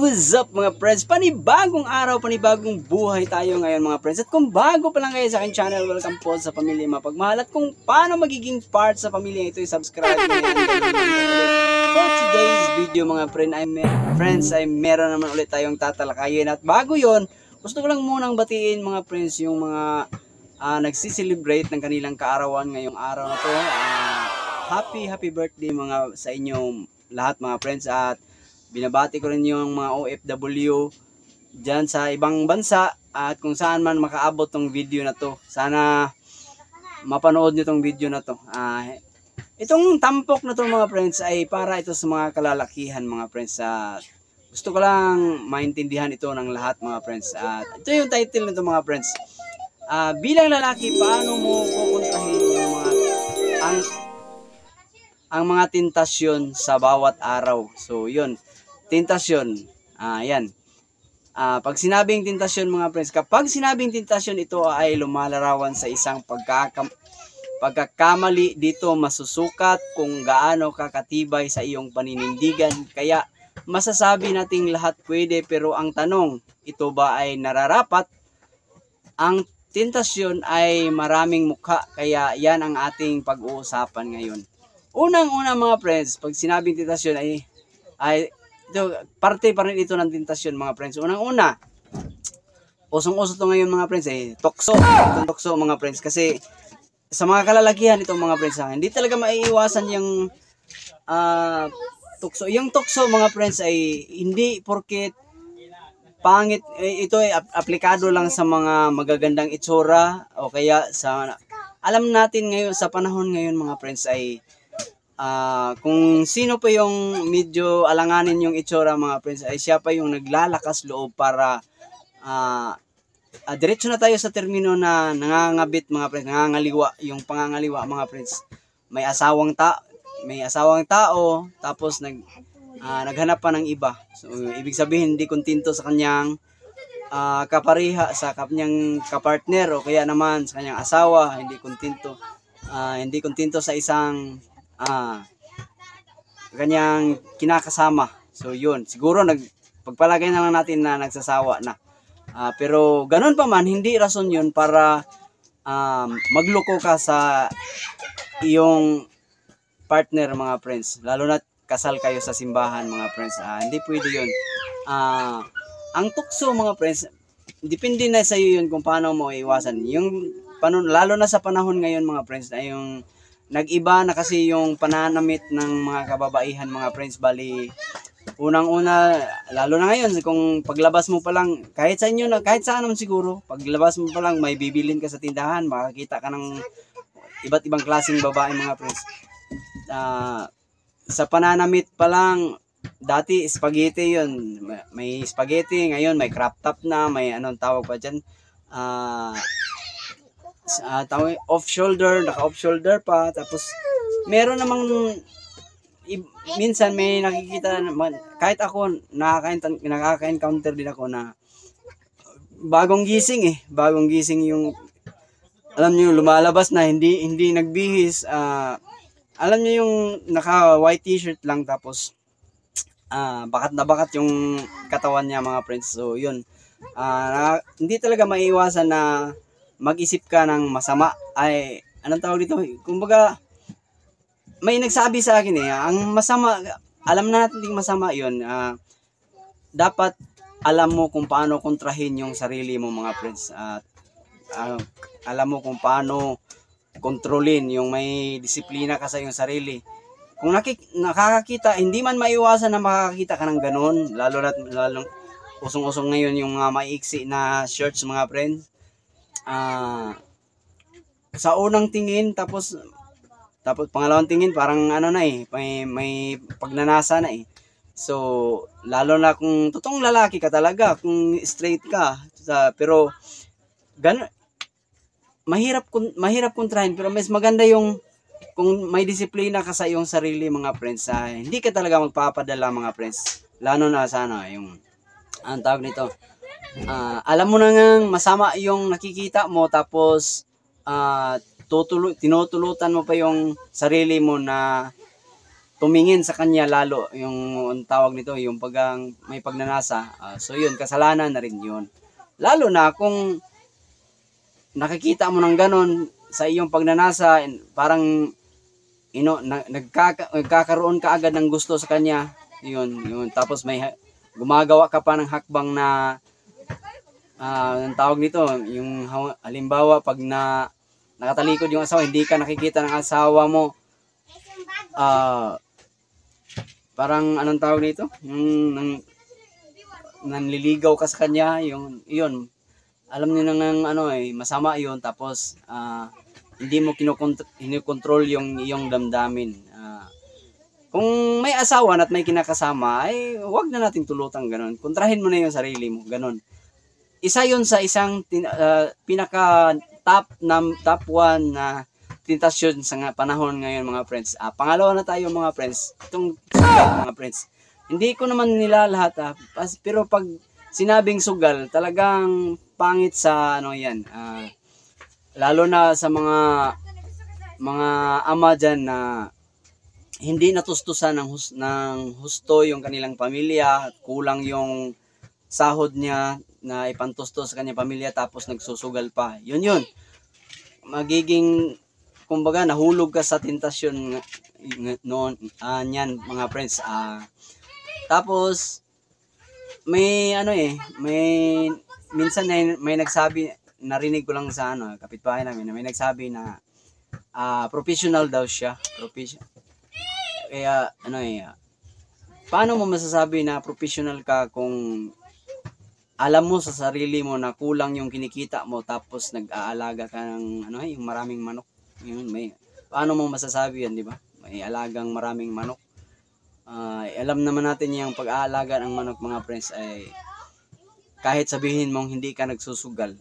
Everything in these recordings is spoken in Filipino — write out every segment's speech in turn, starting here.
What's up mga friends? Panibagong araw, panibagong buhay tayo ngayon mga friends. At kung bago pa lang kayo sa aking channel, welcome po sa Pamilya Mapagmahal. At kung paano magiging part sa pamilya ito, subscribe na yan. For today's video mga friends ay meron naman ulit tayong tatalakayin. At bago yon, gusto ko lang munang batiin mga friends yung mga nagsiselebrate ng kanilang kaarawan ngayong araw na to. Happy birthday mga sa inyong lahat mga friends. At binabati ko rin yung mga OFW dyan sa ibang bansa at kung saan man makaabot tong video na to. Sana mapanood nyo tong video na to. Itong tampok na to mga friends ay para ito sa mga kalalakihan mga friends. Gusto ko lang maintindihan ito ng lahat mga friends. Ito yung title nito mga friends. Bilang lalaki, paano mo kukontrahin yung ang mga tentasyon sa bawat araw? So yun, tentasyon. Yan. Pag sinabing tentasyon mga friends, kapag sinabing tentasyon, ito ay lumalarawan sa isang pagkakamali. Dito masusukat kung gaano kakatibay sa iyong paninindigan. Kaya masasabi nating lahat pwede, pero ang tanong, ito ba ay nararapat? Ang tentasyon ay maraming mukha, kaya yan ang ating pag-uusapan ngayon. Unang-una mga friends, pag sinabing tentasyon ay ito, parte pa rin ito ng tentasyon mga friends. Unang-una, usong-uso to ngayon mga friends tukso. Itong tukso mga friends, kasi sa mga kalalakihan itong mga friends, hindi talaga maiiwasan yung tukso. Yung tukso mga friends ay hindi porket pangit, ito ay aplikado lang sa mga magagandang itsura o kaya sa, alam natin ngayon sa panahon ngayon mga friends ay kung sino pa yung medyo alanganin yung itsura mga friends ay siya pa yung naglalakas loob para diretso na tayo sa termino na nangangabit mga friends, nangangaliwa, yung pangangaliwa mga friends. May asawang tao tapos naghanap pa ng iba. So ibig sabihin hindi kontento sa kanyang kapareha, sa kanyang kapartner o kaya naman sa kanyang asawa, hindi kontento sa isang kanyang kinakasama. So yun, siguro pagpalagay na lang natin na nagsasawa na. Pero ganun pa man, hindi rason yun para magloko ka sa iyong partner mga friends. Lalo na kasal kayo sa simbahan mga friends. Hindi pwede yun. Ang tukso mga friends, depende na sa iyo yun kung paano mo iwasan. Lalo na sa panahon ngayon mga friends, ay yung nag-iba na kasi yung pananamit ng mga kababaihan mga friends. Bali, unang-una, lalo na ngayon, kung paglabas mo pa lang, kahit sa inyo, kahit saan naman siguro, paglabas mo pa lang, may bibilin ka sa tindahan, makakita ka ng iba't ibang klaseng babae mga friends. Sa pananamit pa lang, dati spaghetti yun, may spaghetti, ngayon may crop top na, may anong tawag pa dyan, off shoulder, naka off shoulder pa. Tapos meron namang minsan may nakikita naman, kahit ako nakaka-encounter din ako na bagong gising yung, alam niyo, lumalabas na hindi nagbihis, alam niyo yung naka white t-shirt lang tapos bakat na bakat yung katawan niya mga friends. So yun, hindi talaga maiiwasan na mag-isip ka ng masama. Ay, anong tawag dito? Kumbaga, may nagsabi sa akin ang masama, alam na natin yung masama yun. Dapat alam mo kung paano kontrahin yung sarili mo mga friends. Alam mo kung paano kontrolin, yung may disiplina ka sa iyong sarili. Kung nakakakita, hindi man maiwasan na makakakita ka ng ganun. Lalo usong-usong ngayon yung mga maiksi na shirts mga friends. Sa unang tingin, tapos pangalawang tingin parang ano na may pagnanasa na So lalo na kung totoong lalaki ka talaga, kung straight ka, pero mahirap kontrahin, pero mas maganda yung kung may disiplina ka sa iyong sarili mga friends. Hindi ka talaga magpapadala mga friends, lalo na sana yung ang tawag nito, alam mo na ngang masama yung nakikita mo, tapos tinutulutan mo pa yung sarili mo na tumingin sa kanya lalo, yung ang tawag nito, yung may pagnanasa. So yun, kasalanan na rin yun. Lalo na kung nakikita mo ng ganon sa iyong pagnanasa, parang nagkakaroon ka agad ng gusto sa kanya. Yun. Tapos gumagawa ka pa ng hakbang na ang tawag nito, yung halimbawa pag nakatalikod yung asawa, hindi ka nakikita ng asawa mo, parang anong tawag nito, yung nanliligaw ka sa kanya, yun, alam niyo nang masama yun. Tapos hindi mo kinokontrol yung iyong damdamin. Kung may asawa at may kinakasama, ay wag na nating tulutang ganun. Kontrahin mo na yung sarili mo, ganun. Isa yun sa isang pinaka top 1 na tentasyon sa panahon ngayon, mga friends. Pangalawa na tayo, mga friends. Itong mga friends. Hindi ko naman nila lahat, pero pag sinabing sugal, talagang pangit sa yan. Lalo na sa mga ama dyan na hindi natustusan ng husto yung kanilang pamilya, kulang yung sahod niya na ipantustos sa kanyang pamilya, tapos nagsusugal pa. Yun. Magiging, kumbaga, nahulog ka sa tentasyon noon, yan, mga friends. Tapos, may minsan may nagsabi, narinig ko lang sa kapitbahay namin, may nagsabi na professional daw siya. Kaya paano mo masasabi na professional ka kung alam mo sa sarili mo na kulang yung kinikita mo, tapos nag-aalaga ka ng yung maraming manok. Paano mo masasabi yan, di ba? May alagang maraming manok. Alam naman natin yung pag-aalaga ng manok, mga friends, ay kahit sabihin mong hindi ka nagsusugal,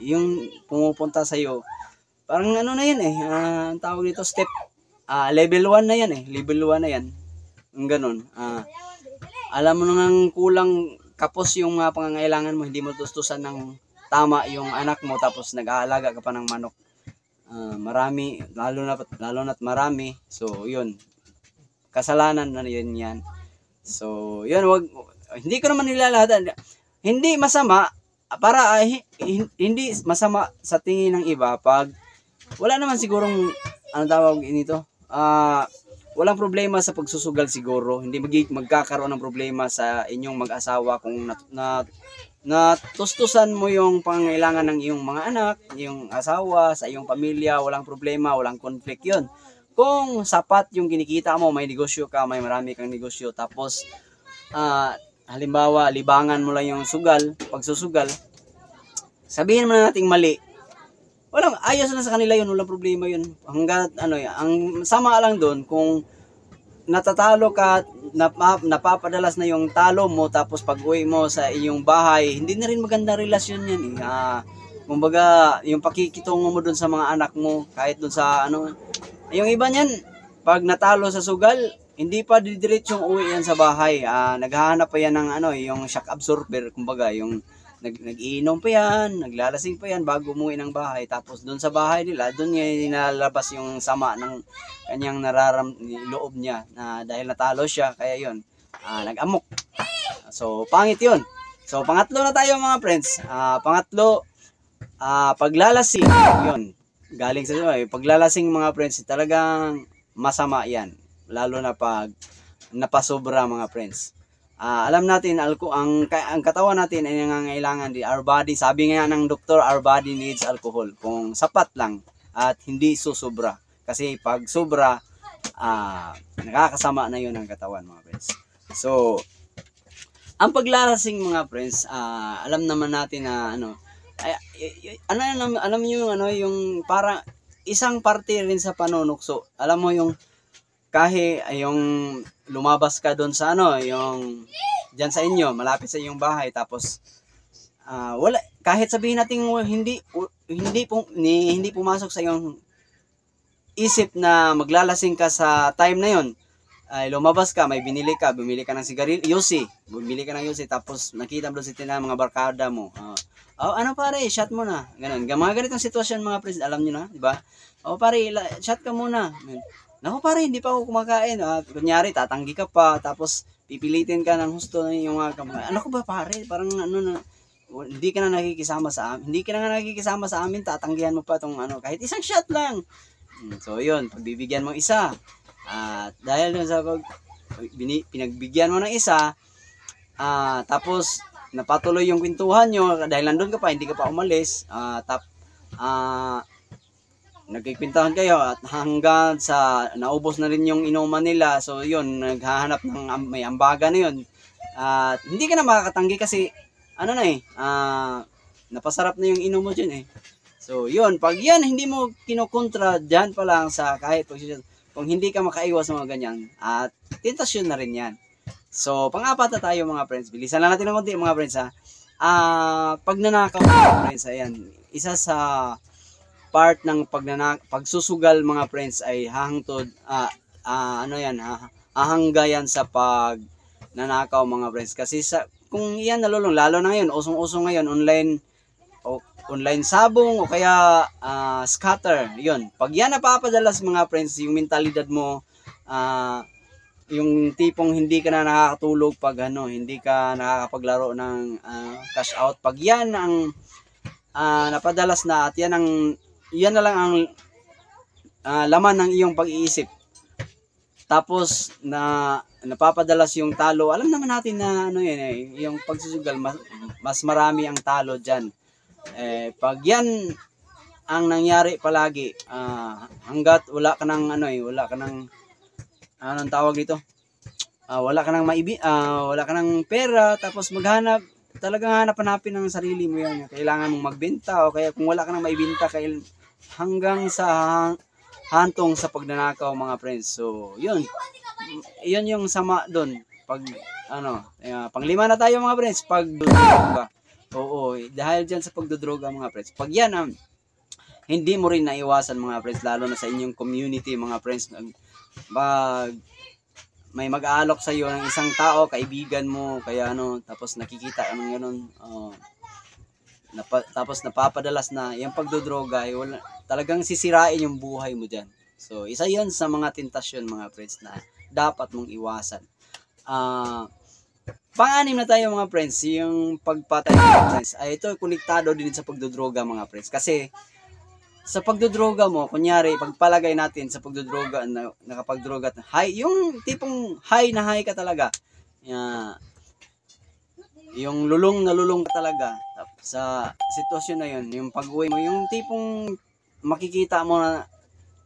yung pumupunta sa iyo, parang na yan ang tawag dito, level 1 na yan level 1 na yan. Yung ganun. Alam mo nang kulang, kapos yung pangangailangan mo, hindi mo tustusan ng tama yung anak mo, tapos nag-aalaga ka pa ng manok. Marami, lalo na't marami. So, yun. Kasalanan na yun yan. So, yun, hindi ko naman nilalahatan. Hindi masama, hindi masama sa tingin ng iba pag wala naman sigurong, tawag nito, walang problema sa pagsusugal siguro. Hindi magkakaroon ng problema sa inyong mag-asawa kung natustusan mo yung pangangailangan ng iyong mga anak, iyong asawa, sa iyong pamilya. Walang problema, walang conflict yun. Kung sapat yung kinikita mo, may negosyo ka, may marami kang negosyo, tapos halimbawa libangan mo lang yung pagsusugal, sabihin mo na nating mali, ayos na sa kanila yun, walang problema yun. Hanggat ang sama lang doon kung natatalo ka, napapadalas na yung talo mo, tapos pag-uwi mo sa iyong bahay, hindi na rin maganda relasyon yan kumbaga, yung pakikitungo mo doon sa mga anak mo, kahit doon sa yung iba niyan, pag natalo sa sugal, hindi pa didiretsong uwi yan sa bahay. Naghahanap pa yan ng yung shock absorber, kumbaga, yung nag-iinom pa yan, naglalasing pa yan bago umuwi ng bahay. Tapos doon sa bahay nila, doon niya nilalabas yung sama ng kanyang loob niya, na dahil natalo siya, kaya yun, nag-amok. So, pangit yun. So, pangatlo na tayo, mga friends. Pangatlo, paglalasing. Yun, galing sa paglalasing, mga friends, talagang masama yan. Lalo na pag napasobra, mga friends. Alam natin, ang katawan natin ay nangangailangan din. Our body, sabi nga ng doktor, our body needs alcohol. Kung sapat lang at hindi susobra. Kasi pag sobra, nakakasama na yun ang katawan, mga friends. So, ang paglalasing, mga friends, alam naman natin na alam niyo yung parang isang parte rin sa panunukso. Alam mo yung kahit yung lumabas ka doon sa yung diyan sa inyo, malapit sa iyong bahay, tapos wala, kahit sabihin natin hindi pumasok sa iyong isip na maglalasing ka sa time na yon, ay lumabas ka, may binili ka, bumili ka ng sigarilyo, yosi, bumili ka ng yosi, tapos nakita mo doon sa tindahan mga barkada mo. Ano pare, shot mo na. Ganun. Mga ganitong sitwasyon mga friends, alam niyo na, di ba? Pare, shot ka muna. Naku pare, hindi pa ako kumakain. Kunyari, tatanggi ka pa, tapos pipilitin ka ng husto yung mga kamay. Ano ko ba pare? Parang ano na, hindi ka na nakikisama sa amin. Hindi ka na nakikisama sa amin, tatanggihan mo pa tong ano, kahit isang shot lang. So yun, pagbibigyan mo isa. At dahil dun sa pinagbigyan mo ng isa, tapos napatuloy yung kwentuhan nyo dahil nandun ka pa, hindi ka pa umalis. Nagkikwentuhan kayo at hanggang sa naubos na rin yung inuman nila. So yun, naghahanap ng may ambaga na yun. At hindi ka na makakatanggi kasi ano na napasarap na yung inom mo dyan eh. So yun, pag yan hindi mo kinukontra dyan pa lang sa kahit kung hindi ka makaiwas sa mga ganyan, at tentasyon na rin yan. So pang-apat na tayo mga friends, bilisan lang natin ng konti mga friends pagnanakaw mga friends, ayan, isa sa part ng pagsusugal mga friends ay hahangtod hahangga yan sa pagnanakaw mga friends. Kasi kung iyan nalulong, lalo na ngayon, usong-usong ngayon, online sabong o kaya scatter, yun. Pag yan napapadalas mga friends, yung mentalidad mo, yung tipong hindi ka na nakakatulog pag hindi ka nakakapaglaro ng cash out. Pag yan ang napadalas na at yan na lang ang laman ng iyong pag-iisip. Tapos napapadalas yung talo. Alam naman natin na yung pagsusugal mas marami ang talo diyan. Pag yan ang nangyari palagi, hangga't wala ka ng wala ka ng anong tawag dito? Wala ka ng pera, tapos talagang hanap-hanapin ng sarili mo yan. Kailangan mong magbenta o kaya kung wala ka nang maibenta hanggang sa hantong sa pagnanakaw mga friends. So, yun yung sama doon. Panglima na tayo mga friends, pagdodroga. Oo, dahil dyan sa pagdodroga mga friends. Pag yan, hindi mo rin naiwasan mga friends, lalo na sa inyong community mga friends. May mag-aalok sa iyo ng isang tao, kaibigan mo, kaya tapos nakikita anong ganun. Tapos napapadalas na yung pagdodroga, talagang sisirain yung buhay mo diyan. So, isa 'yon sa mga tentasyon mga friends na dapat mong iwasan. Pang-anim na tayo mga friends, yung pagpatay mga friends. Ito konektado din sa pagdodroga mga friends. Kasi sa pagdodroga mo, kunyari, pagpalagay natin sa pagdodroga, nakapagdroga, yung tipong high na high ka talaga. Yung lulong na lulong ka talaga sa sitwasyon na yun, yung pag-uwi mo, yung tipong makikita mo na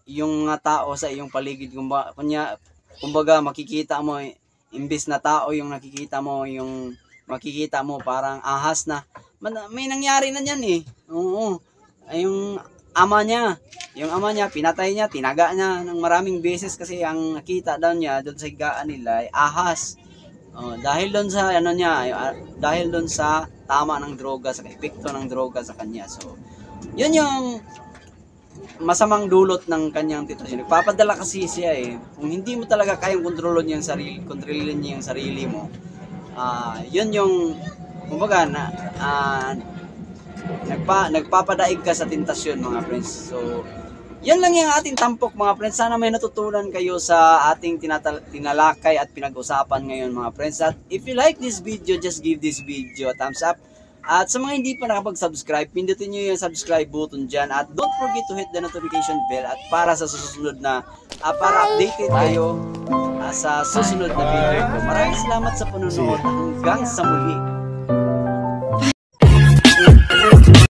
yung tao sa iyong paligid, kumbaga makikita mo, imbis na tao yung nakikita mo, yung makikita mo parang ahas na. May nangyari na yan eh. Oo. Yung ama niya, pinatay niya, tinaga niya ng maraming beses kasi ang nakita daw niya doon sa higaan nila ay ahas. Dahil doon sa dahil doon sa tama ng droga, sa epekto ng droga sa kanya. So, yun yung masamang dulot ng kanyang sitwasyon. Nagpapadala kasi siya eh. Kung hindi mo talaga kayang kontrolin yung sarili mo, yun yung kumbaga nagpapadaig ka sa tentasyon mga friends. So, yan lang yung ating tampok mga friends. Sana may natutunan kayo sa ating tinalakay at pinag-usapan ngayon mga friends. At if you like this video, just give this video a thumbs up. At sa mga hindi pa nakapag-subscribe, pindutin nyo yung subscribe button dyan. At don't forget to hit the notification bell. At para sa susunod na, para updated kayo sa susunod na video ko. Maraming salamat sa panonood. Hanggang sa muli.